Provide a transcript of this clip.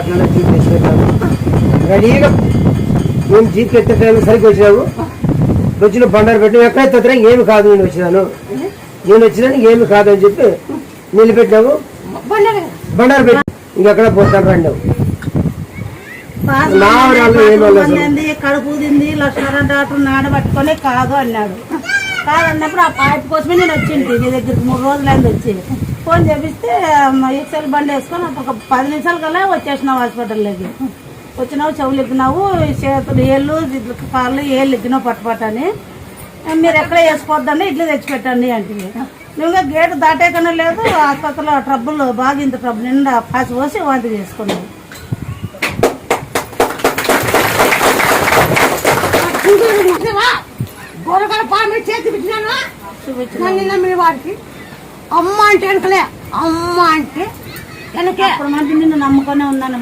Jeep తెచ్చిపెట్టాను రెడీగా. నేను jeep ఎత్తే టైం సరిగ్గా వచ్చినావు. వచ్చిన బండారు పెట్టి ఎక్కడెత్తుతున్నా ఏమి కాదు, నేను వచ్చినాను ఏమి కాదు అని చెప్పి నిలబెట్టినావు. బండారు పెట్టి ఇంకెక్కడ పోతాను రండి. కడుపు తింది లక్ష్మణ డాక్టర్ నాడబట్టుకొని కాదు అన్నాడు. కాదన్నప్పుడు ఆ పాయింట్ కోసమే నేను వచ్చింది నీ దగ్గరికి. 3 రోజులు అయింది వచ్చి. ఫోన్ చేపిస్తే ఎక్సెల్ బండి వేసుకొని ఒక 10 నిమిషాల కల్లా వచ్చేసినావు హాస్పిటల్లోకి. వచ్చినావు, చెవులు ఎక్కినావు, చేతులు ఏళ్ళు కాళ్ళు ఏళ్ళు ఎక్కినావు పట్టుపట్టని. మీరు ఎక్కడ వేసుకోవద్దండి, ఇడ్లీ తెచ్చిపెట్టండి అంటే నువ్వు గేటు దాటేకనే లేదు. ఆసుపత్రిలో ట్రబుల్ బాగా ఇంత ట్రబుల్ నిండా పాసి పోసి వాంతి చేసుకున్నావు. గోరగడ పాము చేతి పెట్టినాను మీ వాడికి. అమ్మ అంటే వెనకలే, అమ్మ అంటే వెనకే. అప్పుడు మంది నిన్ను నమ్ముకొనే ఉన్నాను.